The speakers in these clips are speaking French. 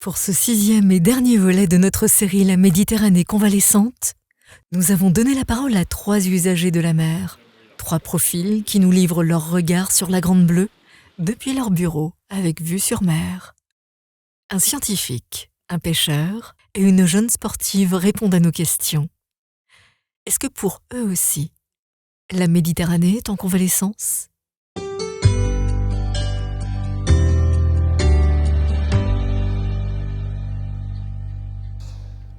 Pour ce 6e et dernier volet de notre série La Méditerranée convalescente, nous avons donné la parole à 3 usagers de la mer, 3 profils qui nous livrent leur regard sur la Grande Bleue depuis leur bureau avec vue sur mer. Un scientifique, un pêcheur et une jeune sportive répondent à nos questions. Est-ce que pour eux aussi, la Méditerranée est en convalescence ?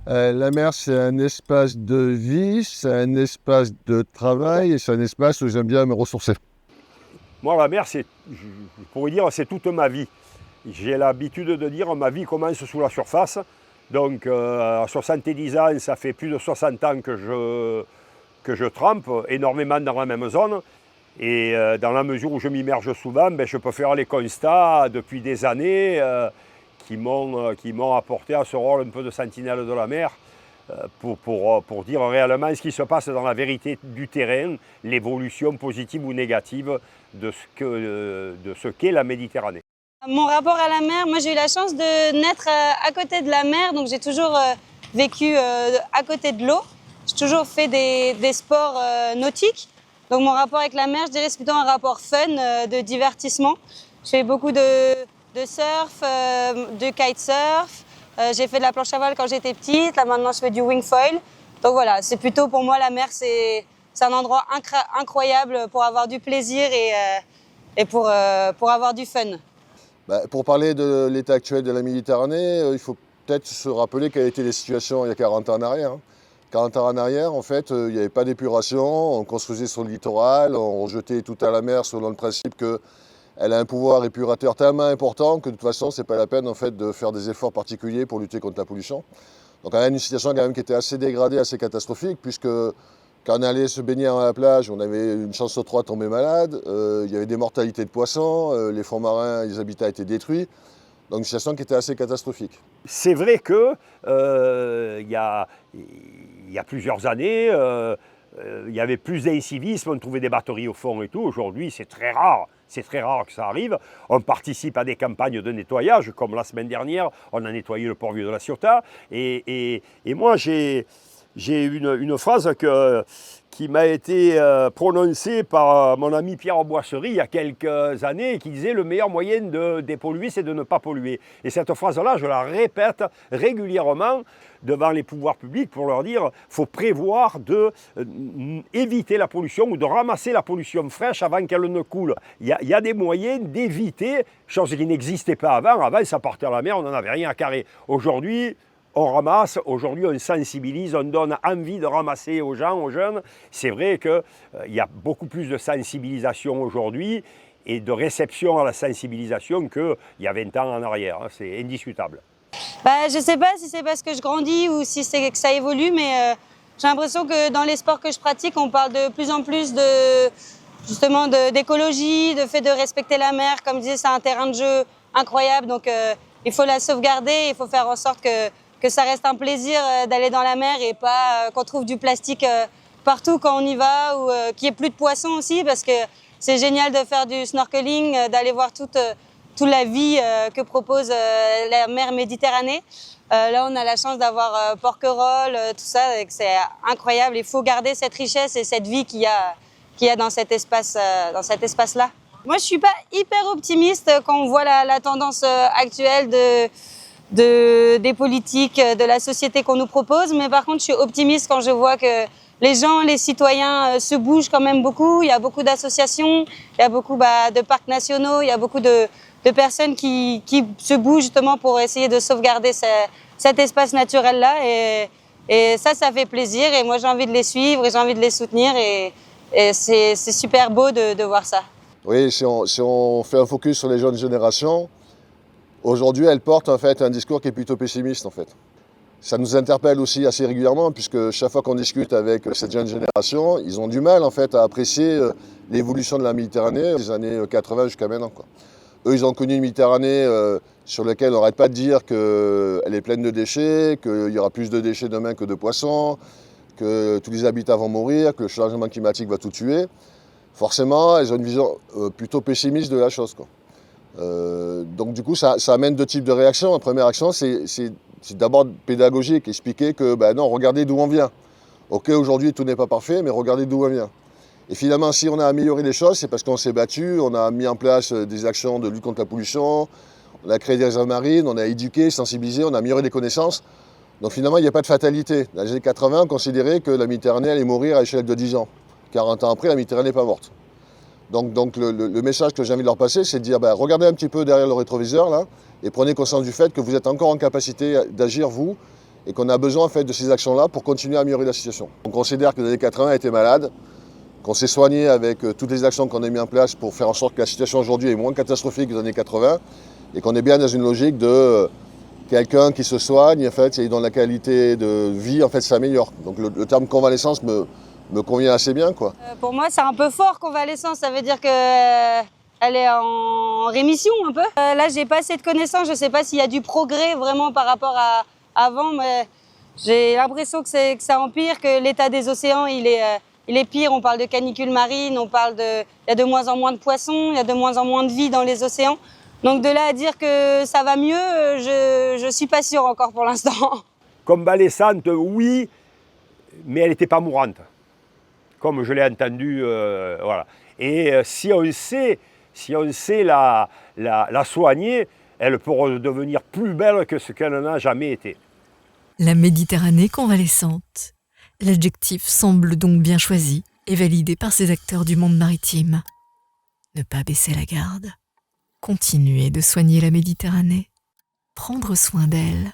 La mer, c'est un espace de vie, c'est un espace de travail et c'est un espace où j'aime bien me ressourcer. Moi, la mer, je pourrais dire, c'est toute ma vie. J'ai l'habitude de dire ma vie commence sous la surface. Donc, à 70 ans, ça fait plus de 60 ans que je trempe énormément dans la même zone. Et dans la mesure où je m'immerge souvent, je peux faire les constats depuis des années qui m'ont apporté à ce rôle un peu de sentinelle de la mer pour dire réellement ce qui se passe dans la vérité du terrain, l'évolution positive ou négative de ce qu'est la Méditerranée. Mon rapport à la mer, moi j'ai eu la chance de naître à côté de la mer, donc j'ai toujours vécu à côté de l'eau. J'ai toujours fait des sports nautiques. Donc mon rapport avec la mer, je dirais c'est plutôt un rapport fun, de divertissement. Je fais beaucoup de surf, de kitesurf. J'ai fait de la planche à voile quand j'étais petite. Là maintenant je fais du wing foil. Donc voilà, c'est plutôt pour moi la mer, c'est un endroit incroyable pour avoir du plaisir et pour avoir du fun. Pour parler de l'état actuel de la Méditerranée, il faut peut-être se rappeler quelles étaient les situations il y a 40 ans en arrière. 40 ans en arrière, en fait, il n'y avait pas d'épuration, on construisait sur le littoral, on rejetait tout à la mer selon le principe qu'elle a un pouvoir épurateur tellement important que de toute façon, ce n'est pas la peine en fait, de faire des efforts particuliers pour lutter contre la pollution. Donc on a une situation quand même qui était assez dégradée, assez catastrophique, puisque quand on allait se baigner à la plage, on avait une chance sur 3 de tomber malade, il y avait des mortalités de poissons, les fonds marins, les habitats étaient détruits. Donc une situation qui était assez catastrophique. C'est vrai que il y a plusieurs années, il y avait plus d'incivisme, on trouvait des batteries au fond et tout. Aujourd'hui, c'est très rare que ça arrive. On participe à des campagnes de nettoyage, comme la semaine dernière, on a nettoyé le port vieux de la Ciotat. Et moi, j'ai une phrase qui m'a été prononcée par mon ami Pierre Boisserie il y a quelques années, qui disait « le meilleur moyen de dépolluer, c'est de ne pas polluer ». Et cette phrase-là, je la répète régulièrement devant les pouvoirs publics pour leur dire qu'il faut prévoir d'éviter la pollution ou de ramasser la pollution fraîche avant qu'elle ne coule. Il y a des moyens d'éviter, chose qui n'existait pas avant. Avant, ça partait à la mer, on n'en avait rien à carrer. Aujourd'hui, on ramasse, aujourd'hui on sensibilise, on donne envie de ramasser aux gens, aux jeunes. C'est vrai qu'il y a beaucoup plus de sensibilisation aujourd'hui et de réception à la sensibilisation qu'il y a 20 ans en arrière, c'est indiscutable. Je ne sais pas si c'est parce que je grandis ou si c'est que ça évolue, mais j'ai l'impression que dans les sports que je pratique, on parle de plus en plus d'écologie, de fait de respecter la mer. Comme je disais, c'est un terrain de jeu incroyable, donc il faut la sauvegarder, il faut faire en sorte que ça reste un plaisir d'aller dans la mer et pas qu'on trouve du plastique partout quand on y va ou qu'il n'y ait plus de poissons aussi, parce que c'est génial de faire du snorkeling, d'aller voir toute la vie que propose la mer Méditerranée. Là, on a la chance d'avoir Porquerolles, tout ça, et c'est incroyable. Il faut garder cette richesse et cette vie qu'il y a dans cet espace-là. Moi, je suis pas hyper optimiste quand on voit la tendance actuelle des politiques, de la société qu'on nous propose, mais par contre, je suis optimiste quand je vois que les gens, les citoyens se bougent quand même beaucoup. Il y a beaucoup d'associations, il y a beaucoup de parcs nationaux, il y a beaucoup de personnes qui se bougent justement pour essayer de sauvegarder cet espace naturel-là. Et ça fait plaisir. Et moi, j'ai envie de les suivre et j'ai envie de les soutenir. Et c'est super beau de voir ça. Oui, si on fait un focus sur les jeunes générations, aujourd'hui, elles portent en fait un discours qui est plutôt pessimiste en fait. Ça nous interpelle aussi assez régulièrement puisque chaque fois qu'on discute avec cette jeune génération, ils ont du mal en fait à apprécier l'évolution de la Méditerranée des années 80 jusqu'à maintenant, quoi. Eux, ils ont connu une Méditerranée sur laquelle on n'arrête pas de dire qu'elle est pleine de déchets, qu'il y aura plus de déchets demain que de poissons, que tous les habitats vont mourir, que le changement climatique va tout tuer. Forcément, ils ont une vision plutôt pessimiste de la chose, quoi. Donc du coup, ça amène deux types de réactions. La première action, c'est d'abord pédagogique, expliquer que non, regardez d'où on vient. Ok, aujourd'hui tout n'est pas parfait, mais regardez d'où on vient. Et finalement, si on a amélioré les choses, c'est parce qu'on s'est battu, on a mis en place des actions de lutte contre la pollution, on a créé des réserves marines, on a éduqué, sensibilisé, on a amélioré les connaissances. Donc finalement, il n'y a pas de fatalité. Dans les années 80, on considérait que la Méditerranée allait mourir à échelle de 10 ans. 40 ans après, la Méditerranée n'est pas morte. Donc le message que j'ai envie de leur passer, c'est de dire regardez un petit peu derrière le rétroviseur là, et prenez conscience du fait que vous êtes encore en capacité d'agir, vous, et qu'on a besoin en fait, de ces actions-là pour continuer à améliorer la situation. On considère que les années 80 étaient malades, qu'on s'est soigné avec toutes les actions qu'on a mises en place pour faire en sorte que la situation aujourd'hui est moins catastrophique que les années 80, et qu'on est bien dans une logique de quelqu'un qui se soigne, en fait, et dont la qualité de vie en fait, s'améliore. Donc le terme convalescence me convient assez bien, quoi. Pour moi, c'est un peu fort, convalescence. Ça veut dire qu'elle est en rémission un peu. Là, j'ai pas assez de connaissances. Je sais pas s'il y a du progrès vraiment par rapport à avant, mais j'ai l'impression que ça empire, que l'état des océans, il est pire. On parle de canicule marine, il y a de moins en moins de poissons, il y a de moins en moins de vie dans les océans. Donc de là à dire que ça va mieux, je suis pas sûre encore pour l'instant. Convalescente, oui, mais elle n'était pas mourante, comme je l'ai entendu, voilà. Et si on sait la soigner, elle peut redevenir plus belle que ce qu'elle n'a jamais été. La Méditerranée convalescente. L'adjectif semble donc bien choisi et validé par ces acteurs du monde maritime. Ne pas baisser la garde. Continuer de soigner la Méditerranée. Prendre soin d'elle.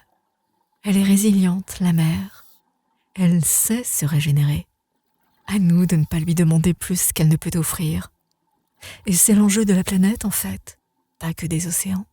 Elle est résiliente, la mer. Elle sait se régénérer. À nous de ne pas lui demander plus qu'elle ne peut offrir. Et c'est l'enjeu de la planète, en fait, pas que des océans.